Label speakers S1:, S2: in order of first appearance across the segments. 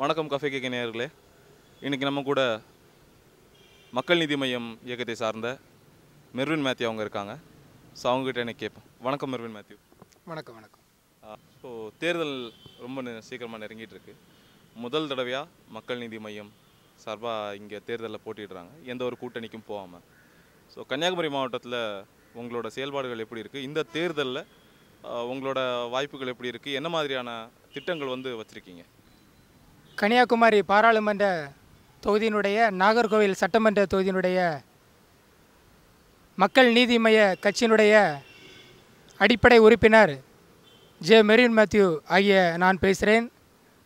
S1: வணக்கம் கஃபே கேக்க நேயர்களே. இன்றைக்கி நம்ம கூட மக்கள் நீதி மையம் இயக்கத்தை சார்ந்த மெர்வின் மேத்யூ அவங்க இருக்காங்க. ஸோ அவங்ககிட்ட எனக்கு கேட்போம். வணக்கம் மெர்வின் மேத்யூ.
S2: வணக்கம்.
S1: ஸோ தேர்தல் ரொம்ப சீக்கிரமாக நெருங்கிட்டு இருக்கு. முதல் தடவையாக மக்கள் நீதி மையம் சார்பாக இங்கே தேர்தலில் போட்டிடுறாங்க, எந்த ஒரு கூட்டணிக்கும் போகாமல். ஸோ கன்னியாகுமரி மாவட்டத்தில் உங்களோட செயல்பாடுகள் எப்படி இருக்குது? இந்த தேர்தலில் உங்களோட வாய்ப்புகள் எப்படி இருக்குது? என்ன மாதிரியான திட்டங்கள் வச்சுருக்கீங்க?
S2: கன்னியாகுமரி பாராளுமன்ற தொகுதியினுடைய நாகர்கோவில் சட்டமன்ற தொகுதியினுடைய மக்கள் நீதி மைய கட்சியினுடைய அடிப்படை உறுப்பினர் மெர்வின் மேத்யூ ஆகிய நான் பேசுகிறேன்.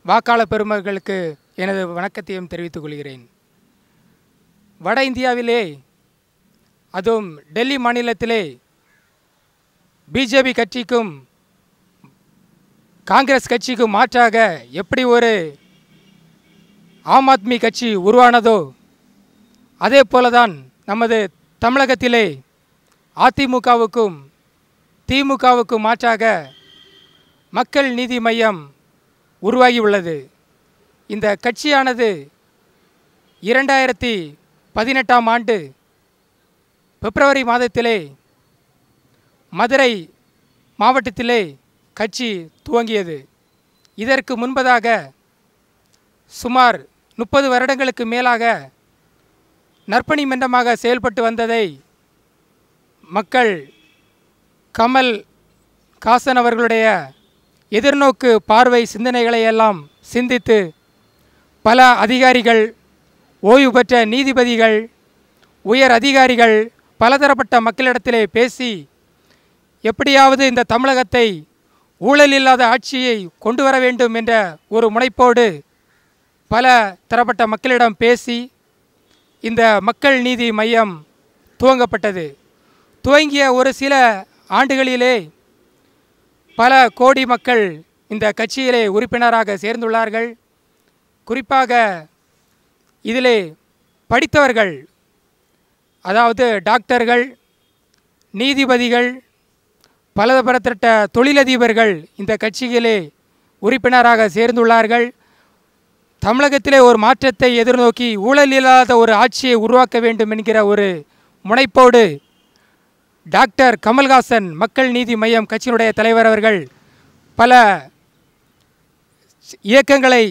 S2: வாக்காளர் பெருமக்களுக்கு எனது வணக்கத்தையும் தெரிவித்துக் கொள்கிறேன். வட இந்தியாவிலே, அதுவும் டெல்லி மாநிலத்திலே பிஜேபி கட்சிக்கும் காங்கிரஸ் கட்சிக்கும் மாற்றாக எப்படி ஒரு ஆம் ஆத்மி கட்சி உருவானதோ அதே போலதான் நமது தமிழகத்திலே அதிமுகவுக்கும் திமுகவுக்கும் மாற்றாக மக்கள் நீதி மையம் உருவாகியுள்ளது. இந்த கட்சியானது 2018ஆம் ஆண்டு பிப்ரவரி மாதத்திலே மதுரை மாவட்டத்திலே கட்சி துவங்கியது. இதற்கு முன்பதாக சுமார் 30 வருடங்களுக்கு மேலாக நற்பணி மன்றமாக செயல்பட்டு வந்ததை மக்கள் கமல் ஹாசன் அவர்களுடைய எதிர்நோக்கு பார்வை சிந்தனைகளை எல்லாம் சிந்தித்து பல அதிகாரிகள், ஓய்வு பெற்ற நீதிபதிகள், உயர் அதிகாரிகள் பலதரப்பட்ட மக்களிடத்திலே பேசி எப்படியாவது இந்த தமிழகத்தை ஊழல் இல்லாத ஆட்சியை கொண்டு வர வேண்டும் என்ற ஒரு முனைப்போடு பல தரப்பட்ட மக்களிடம் பேசி இந்த மக்கள் நீதி மையம் துவங்கப்பட்டது. துவங்கிய ஒரு சில ஆண்டுகளிலே பல கோடி மக்கள் இந்த கட்சியிலே உறுப்பினராக சேர்ந்துள்ளார்கள். குறிப்பாக இதிலே படித்தவர்கள், அதாவது டாக்டர்கள், நீதிபதிகள், பலதரப்பட்ட தொழிலதிபர்கள் இந்த கட்சியிலே உறுப்பினராக சேர்ந்துள்ளார்கள். தமிழகத்திலே ஒரு மாற்றத்தை எதிர்நோக்கி ஊழல் இல்லாத ஒரு ஆட்சியை உருவாக்க வேண்டும் என்கிற ஒரு முனைப்போடு டாக்டர் கமல்ஹாசன் மக்கள் நீதி மையம் கட்சியினுடைய தலைவர் அவர்கள் பல இயக்கங்களை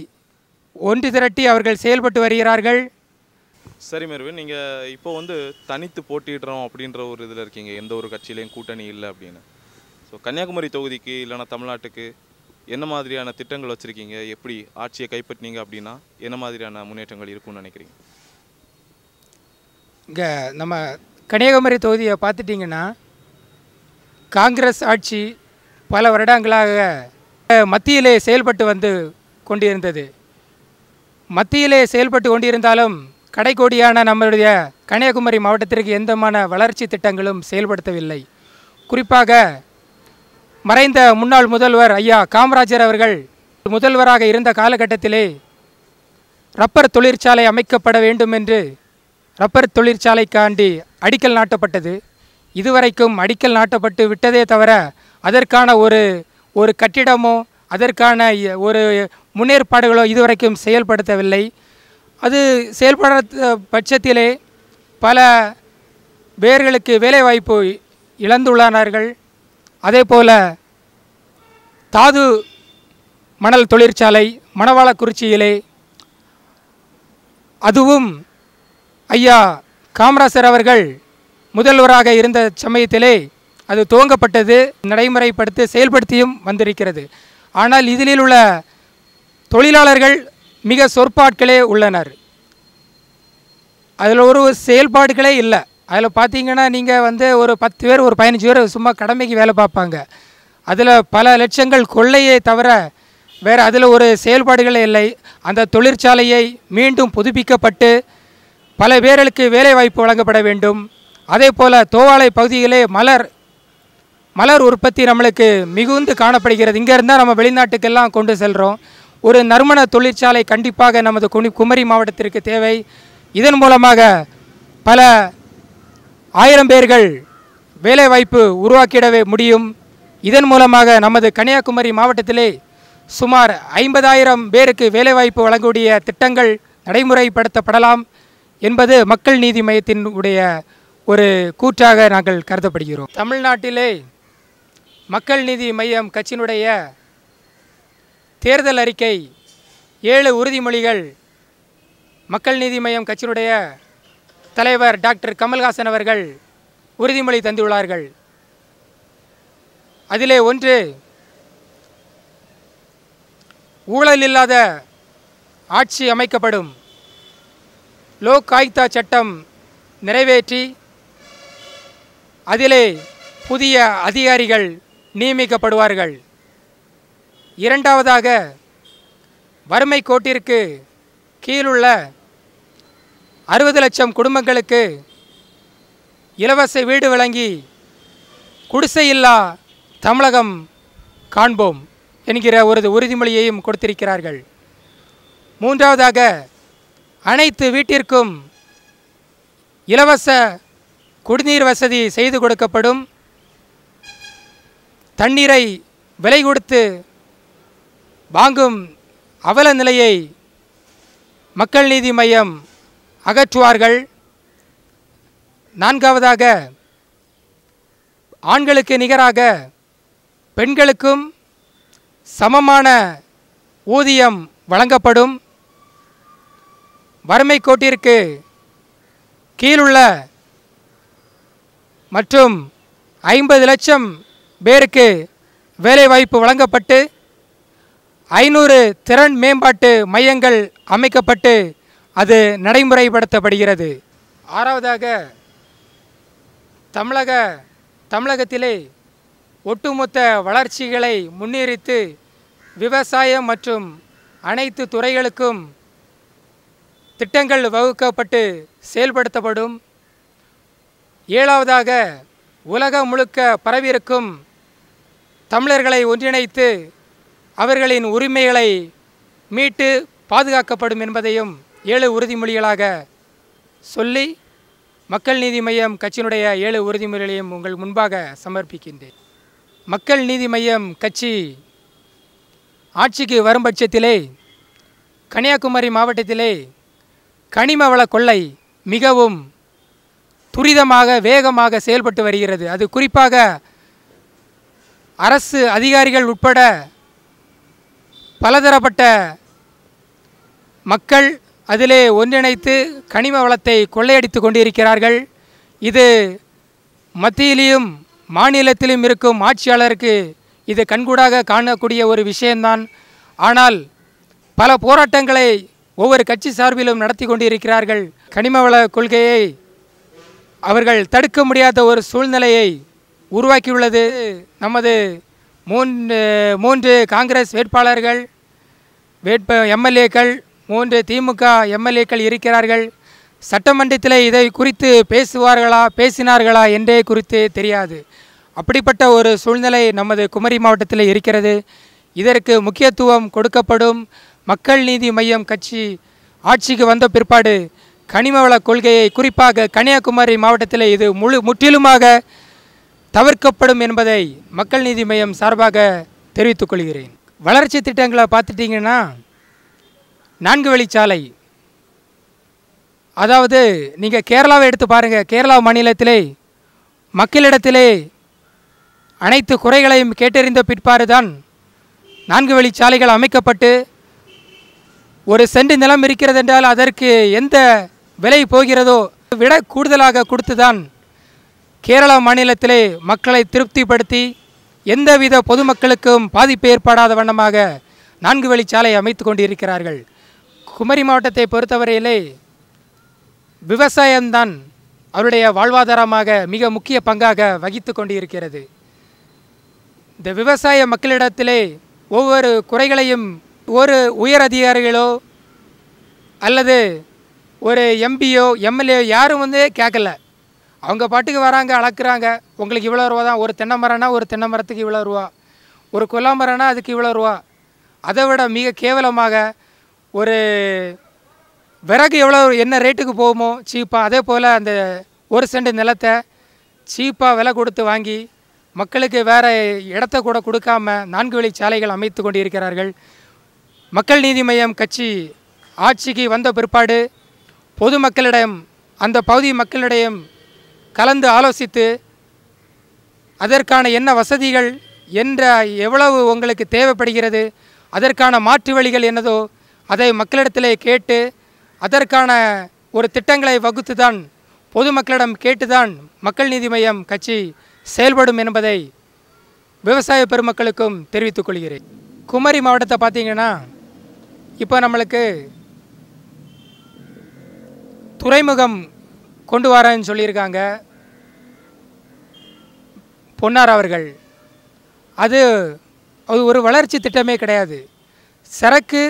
S2: ஒன்று திரட்டி அவர்கள் செயல்பட்டு வருகிறார்கள்.
S1: சரி மெர்வின், நீங்கள் இப்போ தனித்து போட்டிடுறோம் அப்படின்ற ஒரு இதில் இருக்கீங்க, எந்த ஒரு கட்சியிலையும் கூட்டணி இல்லை அப்படின்னு. ஸோ கன்னியாகுமரி தொகுதிக்கு இல்லைனா தமிழ்நாட்டுக்கு என்ன மாதிரியான திட்டங்கள் வச்சுருக்கீங்க? எப்படி ஆட்சியை கைப்பற்றினீங்க அப்படின்னா என்ன மாதிரியான முன்னேற்றங்கள் இருக்குன்னு நினைக்கிறீங்க?
S2: இங்கே நம்ம கன்னியாகுமரி தொகுதியை பார்த்துட்டிங்கன்னா காங்கிரஸ் ஆட்சி பல வருடங்களாக மத்தியிலே செயல்பட்டு வந்து கொண்டிருந்தது. மத்தியிலே செயல்பட்டு கொண்டிருந்தாலும் கடைக்கோடியான நம்மளுடைய கன்னியாகுமரி மாவட்டத்திற்கு எந்தமான வளர்ச்சி திட்டங்களும் செயல்படுத்தவில்லை. குறிப்பாக மறைந்த முன்னாள் முதல்வர் ஐயா காமராஜர் அவர்கள் முதல்வராக இருந்த காலகட்டத்திலே ரப்பர் தொழிற்சாலை அமைக்கப்பட வேண்டும் என்று ரப்பர் தொழிற்சாலைக்காண்டி அடிக்கல் நாட்டப்பட்டது. இதுவரைக்கும் அடிக்கல் நாட்டப்பட்டு விட்டதே தவிர அதற்கான ஒரு கட்டிடமோ அதற்கான ஒரு முன்னேற்பாடுகளோ இதுவரைக்கும் செயல்படுத்தவில்லை. அது செயல்பட பட்சத்திலே பல பேர்களுக்கு வேலைவாய்ப்பு இழந்துள்ளார்கள். அதே போல் தாது மணல் தொழிற்சாலை மணவாளக்குறிச்சியிலே, அதுவும் ஐயா காமராஜர் அவர்கள் முதல்வராக இருந்த சமயத்திலே அது துவங்கப்பட்டது, நடைமுறைப்படுத்தி செயல்படுத்தியும் வந்திருக்கிறது. ஆனால் இதில் உள்ள தொழிலாளர்கள் மிக சொற்பாட்களே உள்ளனர். அதில் ஒரு செயல்பாடுகளே இல்லை. அதில் பார்த்தீங்கன்னா நீங்கள் ஒரு 10 பேர் ஒரு 15 பேர் சும்மா கடமைக்கு வேலை பார்ப்பாங்க. அதில் பல லட்சங்கள் கொள்ளையே தவிர வேறு அதில் ஒரு செயல்பாடுகளே இல்லை. அந்த தொழிற்சாலையை மீண்டும் புதுப்பிக்கப்பட்டு பல பேர்களுக்கு வேலைவாய்ப்பு வழங்கப்பட வேண்டும். அதே போல் தோவாளை பகுதியிலே மலர் உற்பத்தி நம்மளுக்கு மிகுந்து காணப்படுகிறது. இங்கே இருந்தால் நம்ம வெளிநாட்டுக்கெல்லாம் கொண்டு செல்கிறோம். ஒரு நறுமண தொழிற்சாலை கண்டிப்பாக நமது குமரி மாவட்டத்திற்கு தேவை. இதன் மூலமாக பல 1000 பேர்கள் வேலைவாய்ப்பு உருவாக்கிடவே முடியும். இதன் மூலமாக நமது கன்னியாகுமரி மாவட்டத்திலே சுமார் 50,000 பேருக்கு வேலைவாய்ப்பு வழங்கக்கூடிய திட்டங்கள் நடைமுறைப்படுத்தப்படலாம் என்பது மக்கள் நீதி மையத்தினுடைய ஒரு கூற்றாக நாங்கள் கருதப்படுகிறோம். தமிழ்நாட்டிலே மக்கள் நீதி மையம் கட்சியினுடைய தேர்தல் அறிக்கை 7 உறுதிமொழிகள் மக்கள் நீதி மையம் கட்சியினுடைய தலைவர் டாக்டர் கமல்ஹாசன் அவர்கள் உறுதிமொழி தந்துள்ளார்கள். அதிலே ஒன்று, ஊழல் இல்லாத ஆட்சி அமைக்கப்படும், லோக் ஆயுக்தா சட்டம் நிறைவேற்றி அதிலே புதிய அதிகாரிகள் நியமிக்கப்படுவார்கள். இரண்டாவதாக, வறுமை கோட்டிற்கு கீழுள்ள 60 லட்சம் குடும்பங்களுக்கு இலவச வீடு வழங்கி குடிசையில்லா தமிழகம் காண்போம் என்கிற ஒரு உறுதிமொழியையும் கொடுத்திருக்கிறார்கள். மூன்றாவதாக, அனைத்து வீட்டிற்கும் இலவச குடிநீர் வசதி செய்து கொடுக்கப்படும், தண்ணீரை விலை கொடுத்து வாங்கும் அவல நிலையை மக்கள் நீதி மையம் அகற்றுவார்கள். நான்காவதாக, ஆண்களுக்கு நிகராக பெண்களுக்கும் சமமான ஊதியம் வழங்கப்படும், வறுமை கோட்டிற்கு கீழுள்ள மற்றும் 50 லட்சம் பேருக்கு வேலைவாய்ப்பு வழங்கப்பட்டு 500 திறன் மேம்பாட்டு மையங்கள் அமைக்கப்பட்டு அது நடைமுறைப்படுத்தப்படுகிறது. ஆறாவதாக, தமிழகத்திலே ஒட்டுமொத்த வளர்ச்சிகளை முன்னிறுத்தி விவசாயம் மற்றும் அனைத்து துறைகளுக்கும் திட்டங்கள் வகுக்கப்பட்டு செயல்படுத்தப்படும். ஏழாவதாக, உலகம் முழுக்க பரவியிருக்கும் தமிழர்களை ஒன்றிணைத்து அவர்களின் உரிமைகளை மீட்டு பாதுகாக்கப்படும் என்பதையும் 7 உறுதிமொழிகளாக சொல்லி மக்கள் நீதி மையம் கட்சியினுடைய 7 உறுதிமொழிகளையும் உங்கள் முன்பாக சமர்ப்பிக்கின்றேன். மக்கள் நீதி மையம் கட்சி ஆட்சிக்கு வரும் பட்சத்திலே கன்னியாகுமரி மாவட்டத்திலே கனிம வள கொள்ளை மிகவும் துரிதமாக வேகமாக செயல்பட்டு வருகிறது. அது குறிப்பாக அரசு அதிகாரிகள் உட்பட பலதரப்பட்ட மக்கள் அதிலே ஒன்றிணைத்து கனிம வளத்தை கொள்ளையடித்து கொண்டிருக்கிறார்கள். இது மத்தியிலும் மாநிலத்திலும் இருக்கும் ஆட்சியாளருக்கு இது கண்கூடாக காணக்கூடிய ஒரு விஷயம்தான். ஆனால் பல போராட்டங்களை ஒவ்வொரு கட்சி சார்பிலும் நடத்தி கொண்டிருக்கிறார்கள். கனிமவள கொள்கையை அவர்கள் தடுக்க முடியாத ஒரு சூழ்நிலையை உருவாக்கியுள்ளது. நமது 3 காங்கிரஸ் வேட்பாளர்கள் எம்எல்ஏக்கள் 3 திமுக எம்எல்ஏக்கள் இருக்கிறார்கள். சட்டமன்றத்தில் இதை குறித்து பேசினார்களா என்றே குறித்து தெரியாது. அப்படிப்பட்ட ஒரு சூழ்நிலை நமது குமரி மாவட்டத்தில் இருக்கிறது. இதற்கு முக்கியத்துவம் கொடுக்கப்படும். மக்கள் நீதி மையம் கட்சி ஆட்சிக்கு வந்த பிற்பாடு கனிமவள கொள்கையை குறிப்பாக கன்னியாகுமரி மாவட்டத்தில் இது முற்றிலுமாக தவிர்க்கப்படும் என்பதை மக்கள் நீதி மையம் சார்பாக தெரிவித்துக் கொள்கிறேன். வளர்ச்சி திட்டங்களை பார்த்துட்டிங்கன்னா 4 வழிச்சாலை, அதாவது நீங்கள் கேரளாவை எடுத்து பாருங்கள். கேரளா மாநிலத்திலே மக்களிடத்திலே அனைத்து குறைகளையும் கேட்டறிந்த பிற்பாடு தான் 4 வழிச்சாலைகள் அமைக்கப்பட்டு ஒரு சென்ட் நிலம் இருக்கிறது என்றால் அதற்கு எந்த விலை போகிறதோ விட கூடுதலாக கொடுத்துதான் கேரளா மாநிலத்திலே மக்களை திருப்திப்படுத்தி எந்தவித பொதுமக்களுக்கும் பாதிப்பு ஏற்படாத வண்ணமாக 4 வழிச்சாலை அமைத்து கொண்டிருக்கிறார்கள். குமரி மாவட்டத்தை பொறுத்தவரையிலே விவசாயம்தான் அவருடைய வாழ்வாதாரமாக மிக முக்கிய பங்காக வகித்து கொண்டிருக்கிறது. இந்த விவசாய மக்களிடத்திலே ஒவ்வொரு குறைகளையும் ஒரு உயர் அதிகாரிகளோ அல்லது ஒரு எம்பியோ எம்எல்ஏ யாரும் கேட்கல. அவங்க பாட்டுக்கு வராங்க, அளக்குறாங்க. உங்களுக்கு இவ்வளோ ரூபா தான். ஒரு தென்னை மரம்னா ஒரு தென்னை மரத்துக்கு இவ்வளோ ரூபா, ஒரு கொல்லா மரம்னா அதுக்கு இவ்வளோ ரூபா. அதை விட மிக கேவலமாக ஒரு விறகு என்ன ரேட்டுக்கு போகுமோ சீப்பாக, அதே போல் அந்த 1 சென்ட் நிலத்தை சீப்பாக விலை கொடுத்து வாங்கி மக்களுக்கு வேறு இடத்த கூட கொடுக்காம 4 வழிச்சாலைகள் அமைத்து கொண்டிருக்கிறார்கள். மக்கள் நீதி மய்யம் கட்சி ஆட்சிக்கு வந்த பிற்பாடு பொதுமக்களிடம் அந்த பகுதி மக்களிடையும் கலந்து ஆலோசித்து அதற்கான என்ன வசதிகள் எவ்வளவு உங்களுக்கு தேவைப்படுகிறது, அதற்கான மாற்று வழிகள் என்னதோ அதை மக்களிடத்திலே கேட்டு அதற்கான ஒரு திட்டங்களை வகுத்து தான் பொதுமக்களிடம் கேட்டுதான் மக்கள் நீதி மய்யம் கட்சி செயல்படும் என்பதை விவசாய பெருமக்களுக்கும் தெரிவித்துக் கொள்கிறேன். குமரி மாவட்டத்தை பார்த்தீங்கன்னா இப்போ நம்மளுக்கு துறைமுகம் கொண்டு வரேன்னு சொல்லியிருக்காங்க பொன்னார் அவர்கள். அது ஒரு வளர்ச்சி திட்டமே கிடையாது. சரக்கு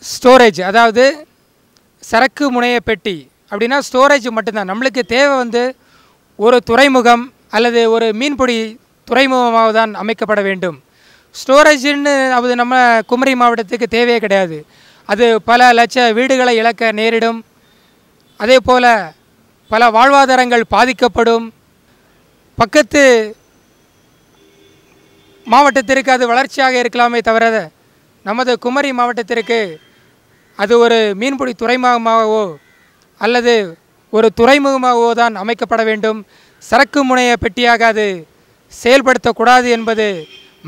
S2: ஸ்டோரேஜ், அதாவது சரக்கு முனைய பெட்டி அப்படின்னா ஸ்டோரேஜ் மட்டும்தான். நம்மளுக்கு தேவை ஒரு துறைமுகம் அல்லது ஒரு மீன்பிடி துறைமுகமாக தான் அமைக்கப்பட வேண்டும். ஸ்டோரேஜ்னு அது நம்ம குமரி மாவட்டத்துக்கு தேவையே கிடையாது. அது பல லட்ச வீடுகளை இழக்க நேரிடும். அதே போல் பல வாழ்வாதாரங்கள் பாதிக்கப்படும். பக்கத்து மாவட்டத்திற்கு அது வளர்ச்சியாக இருக்கலாமே தவிர நமது குமரி மாவட்டத்திற்கு அது ஒரு மீன்பிடி துறைமுகமாகவோ அல்லது ஒரு துறைமுகமாகவோ தான் அமைக்கப்பட வேண்டும். சரக்கு முனைய பெட்டியாக அது செயல்படுத்தக்கூடாது என்பது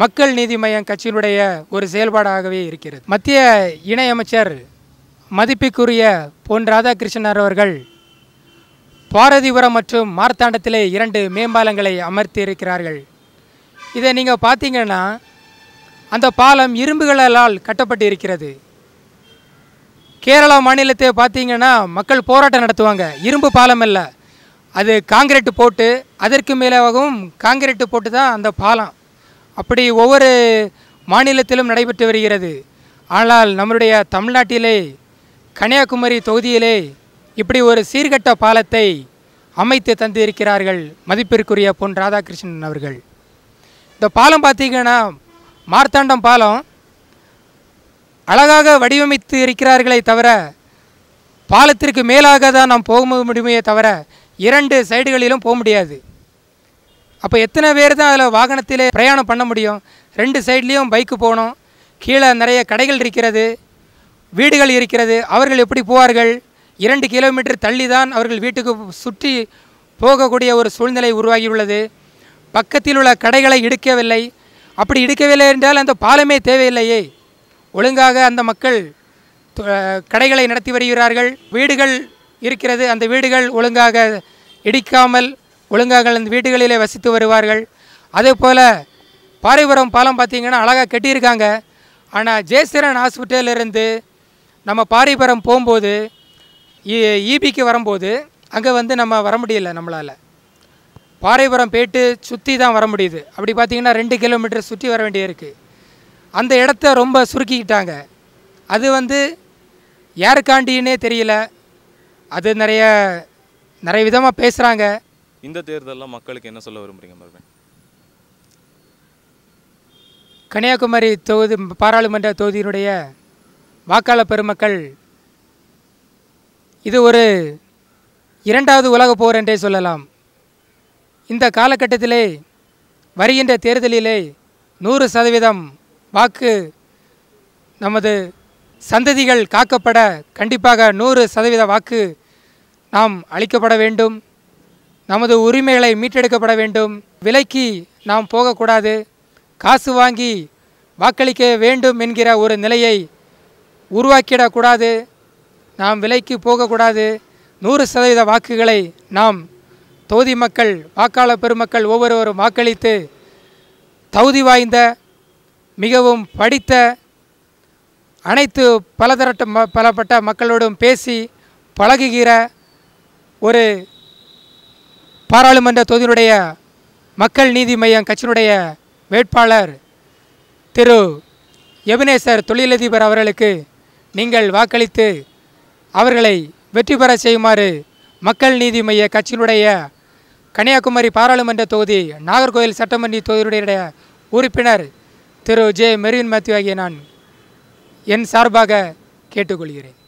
S2: மக்கள் நீதி மய்யம் கட்சியினுடைய ஒரு செயல்பாடாகவே இருக்கிறது. மத்திய இணையமைச்சர் மதிப்புக்குரிய பொன் ராதாகிருஷ்ணன் அவர்கள் பாரதிபுரம் மற்றும் மார்த்தாண்டத்திலே 2 மேம்பாலங்களை அமர்த்தி இருக்கிறார்கள். இதை நீங்கள் பார்த்தீங்கன்னா அந்த பாலம் இரும்புகளால் கட்டப்பட்டு இருக்கிறது. கேரளா மாநிலத்தை பார்த்தீங்கன்னா மக்கள் போராட்டம் நடத்துவாங்க. இரும்பு பாலம் இல்லை, அது காங்கிரீட் போட்டு அதற்கு மேலாகவும் காங்கிரீட் போட்டு தான் அந்த பாலம். அப்படி ஒவ்வொரு மாநிலத்திலும் நடைபெற்று வருகிறது. ஆனால் நம்முடைய தமிழ்நாட்டிலே கன்னியாகுமரி தொகுதியிலே இப்படி ஒரு சீர்கட்ட பாலத்தை அமைத்து தந்து இருக்கிறார்கள் மதிப்பிற்குரிய பொன் ராதாகிருஷ்ணன் அவர்கள். இந்த பாலம் பார்த்தீங்கன்னா மார்த்தாண்டம் பாலம் அழகாக வடிவமைத்து இருக்கிறார்களே தவிர பாலத்திற்கு மேலாக தான் நாம் போக முடியுமே தவிர 2 சைடுகளிலும் போக முடியாது. அப்போ எத்தனை பேர் தான் அதில் வாகனத்திலே பிரயாணம் பண்ண முடியும்? 2 சைட்லேயும் பைக்கு போகணும். கீழே நிறைய கடைகள் இருக்கிறது, வீடுகள் இருக்கிறது. அவர்கள் எப்படி போவார்கள்? 2 கிலோமீட்டர் தள்ளி தான் அவர்கள் வீட்டுக்கு சுற்றி போகக்கூடிய ஒரு சூழ்நிலை உருவாகியுள்ளது. பக்கத்தில் உள்ள கடைகளை இடிக்கவில்லை. அப்படி இடிக்கவில்லை என்றால் அந்த பாலமே தேவையில்லையே. ஒழுங்காக அந்த மக்கள் கடைகளை நடத்தி வருகிறார்கள். வீடுகள் இருக்கிறது, அந்த வீடுகள் ஒழுங்காக இடிக்காமல் ஒழுங்காக அந்த வீடுகளிலே வசித்து வருவார்கள். அதே போல் பாரிபுரம் பாலம் பார்த்திங்கன்னா அழகாக கட்டியிருக்காங்க. ஆனால் ஜெயசீரன் ஹாஸ்பிட்டலிருந்து நம்ம பாரிபுரம் போகும்போது ஈபிக்கு வரும்போது அங்கே நம்ம வர முடியல. நம்மளால் பாரிபுரம் போய்ட்டு சுற்றி தான் வர முடியுது. அப்படி பார்த்திங்கன்னா 2 கிலோமீட்டர் சுற்றி வர வேண்டியிருக்கு. அந்த இடத்த ரொம்ப சுருக்கிக்கிட்டாங்க. அது யாருக்காண்டின்னே தெரியல. அது நிறைய விதமாக பேசுகிறாங்க.
S1: இந்த தேர்தலில் மக்களுக்கு என்ன சொல்ல விரும்புகிறீங்க மறுபடியும்?
S2: கன்னியாகுமரி தொகுதி பாராளுமன்ற தொகுதியினுடைய வாக்காளர் பெருமக்கள், இது ஒரு 2வது உலகப் போர் என்றே சொல்லலாம். இந்த காலகட்டத்திலே வருகின்ற தேர்தலிலே 100% வாக்கு நமது சந்ததிகள் காக்கப்பட கண்டிப்பாக 100% வாக்கு நாம் அளிக்கப்பட வேண்டும். நமது உரிமைகளை மீட்டெடுக்கப்பட வேண்டும். விலைக்கு நாம் போகக்கூடாது. காசு வாங்கி வாக்களிக்க வேண்டும் என்கிற ஒரு நிலையை உருவாக்கிடக்கூடாது. நாம் விலைக்கு போகக்கூடாது. 100% வாக்குகளை நாம் தொகுதி மக்கள், வாக்காளர் பெருமக்கள் ஒவ்வொருவரும் வாக்களித்து தகுதி வாய்ந்த, மிகவும் படித்த, அனைத்து பலப்பட்ட மக்களோடும் பேசி பழகுகிற ஒரு பாராளுமன்ற தொகுதியினுடைய மக்கள் நீதி மய்யம் கட்சியினுடைய வேட்பாளர் திரு எபினேசர் தொழிலதிபர் அவர்களுக்கு நீங்கள் வாக்களித்து அவர்களை வெற்றி பெற செய்யுமாறு மக்கள் நீதி மய்ய கட்சியினுடைய கன்னியாகுமரி பாராளுமன்ற தொகுதி நாகர்கோவில் சட்டமன்ற தொகுதியுடைய உறுப்பினர் திரு ஜே மெர்வின் மேத்யூ ஆகிய நான் என் சார்பாக கேட்டுக்கொள்கிறேன்.